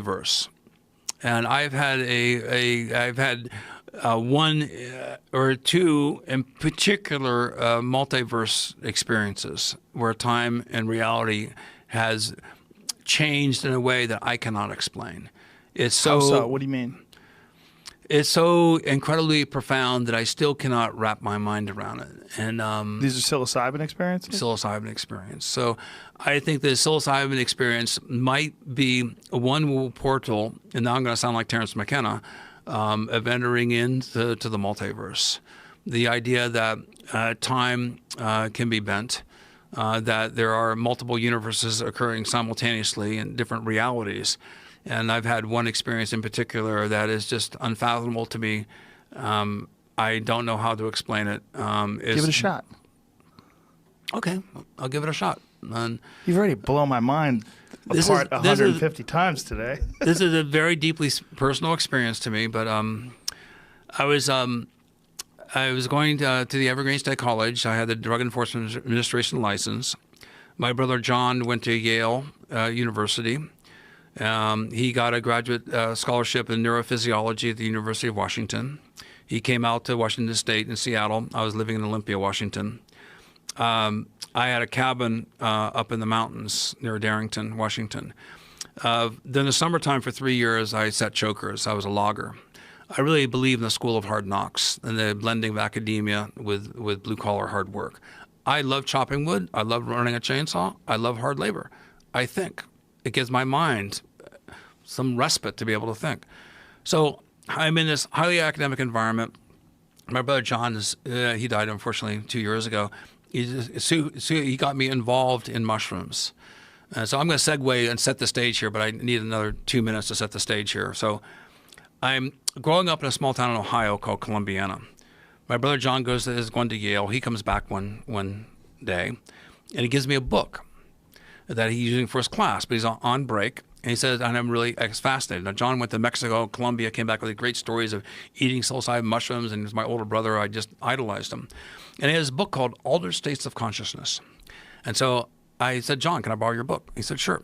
multiverse, and I've had one or two in particular multiverse experiences where time and reality has changed in a way that I cannot explain. It's so. How so? What do you mean? It's so incredibly profound that I still cannot wrap my mind around it. And these are psilocybin experiences? Psilocybin experience. So I think the psilocybin experience might be a one portal, and now I'm going to sound like Terrence McKenna, of entering into the multiverse. The idea that time can be bent, that there are multiple universes occurring simultaneously in different realities. And I've had one experience in particular that is just unfathomable to me. I don't know how to explain it. Give it a shot. Okay, I'll give it a shot. And you've already blown my mind apart 150 times today. This is a very deeply personal experience to me, but I was going to the Evergreen State College. I had the Drug Enforcement Administration license. My brother John went to Yale University. He got a graduate scholarship in neurophysiology at the University of Washington. He came out to Washington State in Seattle. I was living in Olympia, Washington. I had a cabin up in the mountains near Darrington, Washington. Then in the summertime for 3 years, I set chokers. I was a logger. I really believe in the school of hard knocks and the blending of academia with blue-collar hard work. I love chopping wood. I love running a chainsaw. I love hard labor. I think. It gives my mind some respite to be able to think. So I'm in this highly academic environment. My brother John, he died unfortunately 2 years ago. He got me involved in mushrooms. So I'm going to segue and set the stage here, but I need another 2 minutes to set the stage here. So I'm growing up in a small town in Ohio called Columbiana. My brother John is going to Yale. He comes back one day, and he gives me a book that he's using for his class, but he's on break. And he says, and I'm really fascinated. Now, John went to Mexico, Colombia, came back with great stories of eating psilocybin mushrooms, and he's my older brother. I just idolized him. And he has a book called Altered States of Consciousness. And so I said, John, can I borrow your book? He said, sure.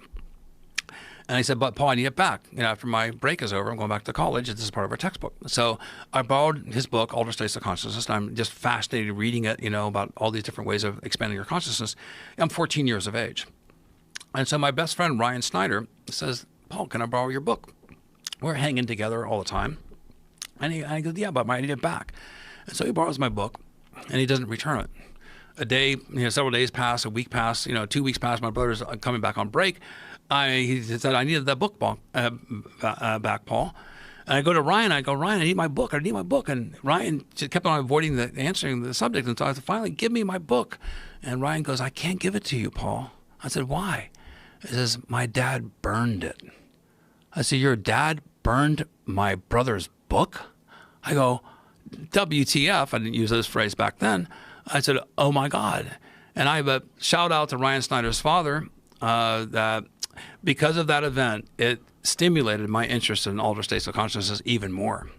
And I said, but Paul, I need it back. After my break is over, I'm going back to college. This is part of our textbook. So I borrowed his book, Altered States of Consciousness, and I'm just fascinated reading it, about all these different ways of expanding your consciousness. I'm 14 years of age. And so my best friend, Ryan Snyder, says, Paul, can I borrow your book? We're hanging together all the time. And I go, yeah, but I need it back. And so he borrows my book, and he doesn't return it. A day, several days pass, a week pass, 2 weeks pass. My brother's coming back on break. He said, I needed that book back, Paul. And I go to Ryan. I go, Ryan, I need my book. And Ryan just kept on avoiding answering the subject. And so I said, finally, give me my book. And Ryan goes, I can't give it to you, Paul. I said, why? He says, my dad burned it. I said, your dad burned my brother's book? I go, WTF. I didn't use this phrase back then. I said, oh, my God. And I have a shout out to Ryan Snyder's father that because of that event, it stimulated my interest in altered states of consciousness even more.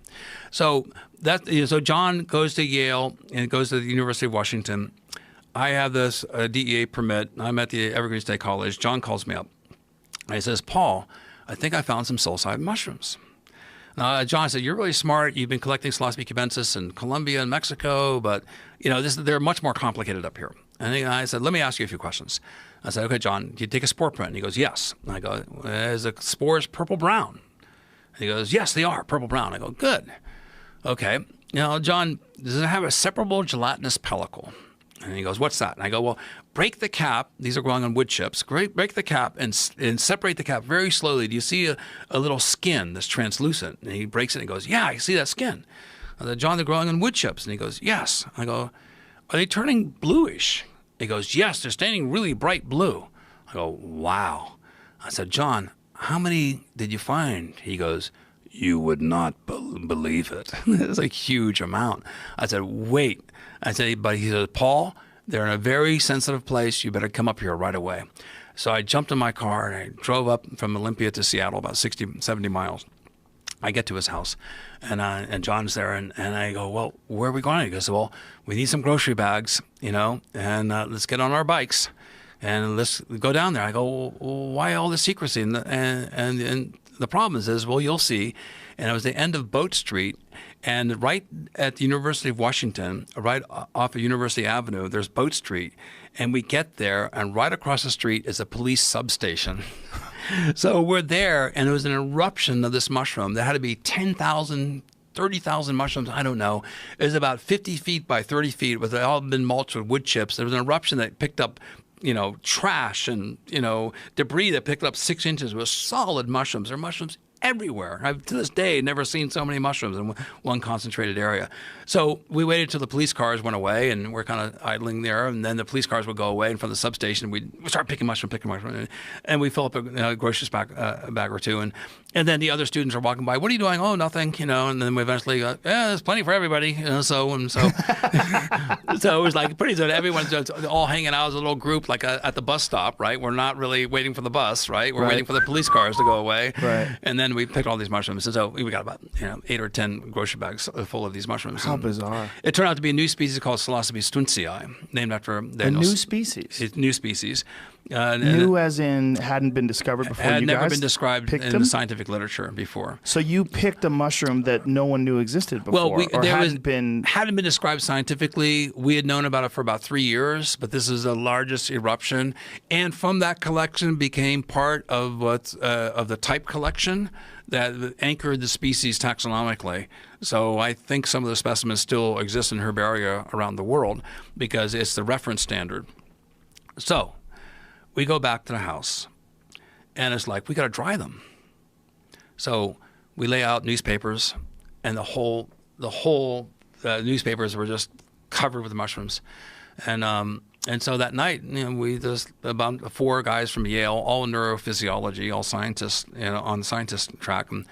So John goes to Yale and goes to the University of Washington. I have this DEA permit. I'm at the Evergreen State College. John calls me up. He says, Paul, I think I found some psilocybin mushrooms. John said, you're really smart. You've been collecting Psilocybe cubensis in Colombia and Mexico, but they're much more complicated up here. And I said, let me ask you a few questions. I said, okay, John, do you take a spore print? And he goes, yes. And I go, is the spores purple-brown? And he goes, yes, they are purple-brown. I go, good. Okay. John, does it have a separable gelatinous pellicle? And he goes, what's that? And I go, well, break the cap. These are growing on wood chips. Break the cap and separate the cap very slowly. Do you see a little skin that's translucent? And he breaks it and he goes, yeah, I see that skin. I said, John, they're growing on wood chips. And he goes, yes. I go, are they turning bluish? He goes, yes, they're staining really bright blue. I go, wow. I said, John, how many did you find? He goes, you would not believe it. It's a huge amount. I said, wait. I said, but he said, Paul, they're in a very sensitive place. You better come up here right away. So I jumped in my car and I drove up from Olympia to Seattle, about 60, 70 miles. I get to his house and John's there and I go, well, where are we going? He goes, well, we need some grocery bags, and let's get on our bikes and let's go down there. I go, well, why all the secrecy? And the problem is, well, you'll see, and it was the end of Boat Street, and right at the University of Washington, right off of University Avenue, there's Boat Street, and we get there, and right across the street is a police substation. So we're there, and there was an eruption of this mushroom. There had to be 10,000, 30,000 mushrooms, I don't know. It was about 50 feet by 30 feet, with all been mulched with wood chips. There was an eruption that picked up, trash and, debris that picked up 6 inches. It was solid mushrooms. There are mushrooms everywhere. I've, to this day, never seen so many mushrooms in one concentrated area. So we waited till the police cars went away, and we're kind of idling there. And then the police cars would go away, and from the substation, we'd start picking mushrooms, and we fill up a groceries bag or two. And then the other students are walking by. What are you doing? Oh, nothing. And then we eventually go, yeah, there's plenty for everybody. So so it was like pretty good. Everyone's all hanging out as a little group, like at the bus stop, right? We're not really waiting for the bus, right? We're waiting for the police cars to go away. Right. And then we picked all these mushrooms. And so we got about 8 or 10 grocery bags full of these mushrooms. How bizarre. It turned out to be a new species called Psilocybe stuntzii, named after Daniel. A new species? It's new species. New as in hadn't been discovered before. Had you never guys been described in them? the scientific literature before. So you picked a mushroom that no one knew existed before, or hadn't been described scientifically. We had known about it for about 3 years, but this is the largest eruption, and from that collection became part of of the type collection that anchored the species taxonomically. So I think some of the specimens still exist in herbaria around the world because it's the reference standard. So we go back to the house, and it's like, we got to dry them. So we lay out newspapers, and the whole newspapers were just covered with mushrooms. And so that night, we just about 4 guys from Yale, all neurophysiology, all scientists, on the scientist track, and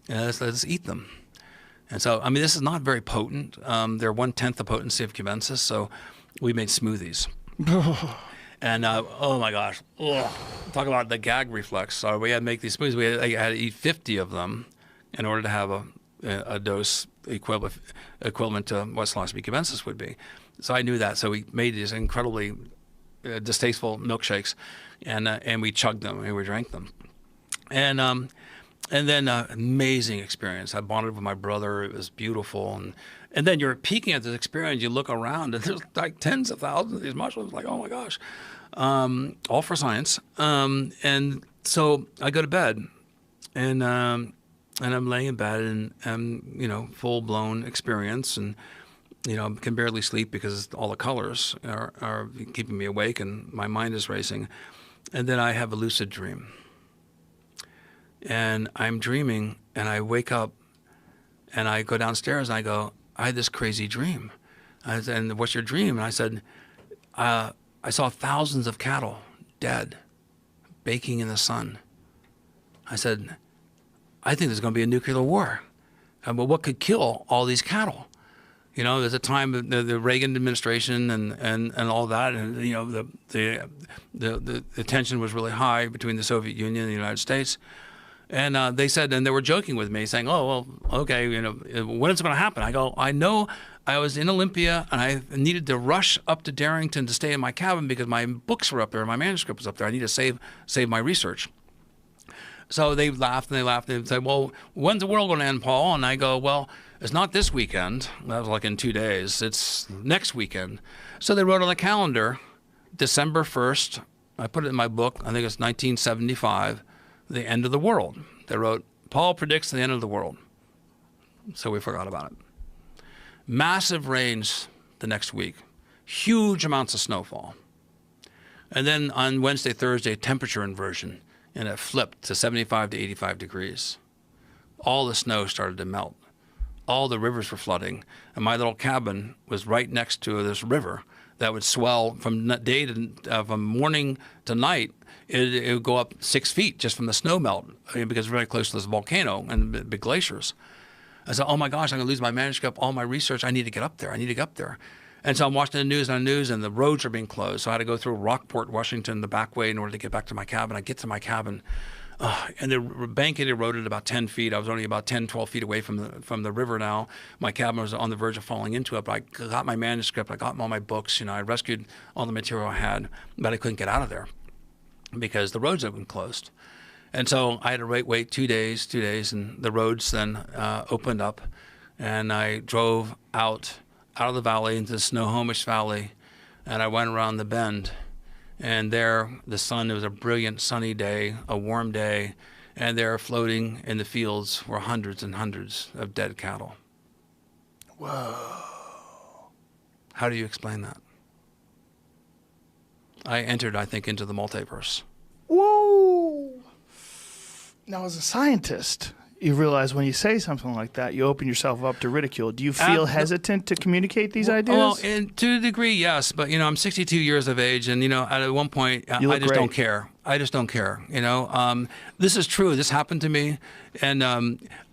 let's eat them. And so, I mean, this is not very potent. They're 1/10 the potency of cubensis, so we made smoothies. And oh my gosh, talk about the gag reflex. So we had to make these smoothies. We had to eat 50 of them in order to have a dose equivalent to what Psilocybe cubensis would be. So I knew that. So we made these incredibly distasteful milkshakes, and we chugged them and we drank them. And then amazing experience. I bonded with my brother. It was beautiful. And then you're peeking at this experience. You look around, and there's like tens of thousands of these mushrooms. Like, oh my gosh, all for science. And so I go to bed, and I'm laying in bed, and full blown experience, and can barely sleep because all the colors are keeping me awake, and my mind is racing. And then I have a lucid dream. And I'm dreaming, and I wake up, and I go downstairs, and I go, I had this crazy dream. And what's your dream? And I said, I saw thousands of cattle dead, baking in the sun. I said, I think there's going to be a nuclear war. But what could kill all these cattle? There's a time the Reagan administration and all that, and the tension was really high between the Soviet Union and the United States. And they said, and they were joking with me, saying, "Oh, well, okay, when is it going to happen?" I go, "I know. I was in Olympia, and I needed to rush up to Darrington to stay in my cabin because my books were up there, my manuscript was up there. I need to save my research." So they laughed and they laughed and they said, "Well, when's the world going to end, Paul?" And I go, "Well, it's not this weekend. That was like in 2 days. It's next weekend." So they wrote on the calendar, December 1st. I put it in my book. I think it's 1975. The end of the world. They wrote, Paul predicts the end of the world. So we forgot about it. Massive rains the next week. Huge amounts of snowfall. And then on Wednesday, Thursday, temperature inversion. And it flipped to 75 to 85 degrees. All the snow started to melt. All the rivers were flooding. And my little cabin was right next to this river that would swell from from morning to night. It would go up 6 feet just from the snow melt because it's very close to this volcano and big glaciers. I said, oh my gosh, I'm going to lose my manuscript, all my research. I need to get up there. And so I'm watching the news and the roads are being closed. So I had to go through Rockport, Washington, the back way in order to get back to my cabin. I get to my cabin, and the bank had eroded about 10 feet. I was only about 10, 12 feet away from the river now. My cabin was on the verge of falling into it, but I got my manuscript. I got all my books. I rescued all the material I had, but I couldn't get out of there because the roads had been closed. And so I had to wait 2 days, and the roads then opened up, and I drove out of the valley into the Snohomish Valley, and I went around the bend, and there the sun, it was a brilliant sunny day, a warm day, and there floating in the fields were hundreds and hundreds of dead cattle. Whoa. How do you explain that? I entered, I think, into the multiverse. Whoa. Now, as a scientist, you realize when you say something like that, you open yourself up to ridicule. Do you feel hesitant to communicate these ideas? Well, to a degree, yes. But, I'm 62 years of age, and, at one point, I just don't care. I just don't care. This is true. This happened to me. And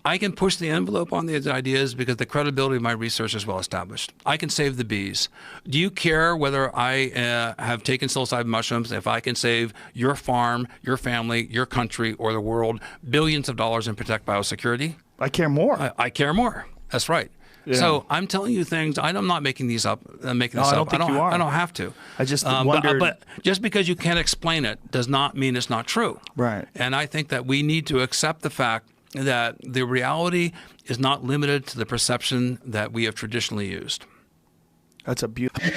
I can push the envelope on these ideas because the credibility of my research is well established. I can save the bees. Do you care whether I have taken psilocybin mushrooms, if I can save your farm, your family, your country, or the world billions of dollars and protect biosecurity? I care more. I care more. That's right. Yeah. So I'm telling you things. I'm not making these up. I don't think you are. I don't have to. I just wondered. But just because you can't explain it does not mean it's not true. Right. And I think that we need to accept the fact that the reality is not limited to the perception that we have traditionally used. That's a beautiful.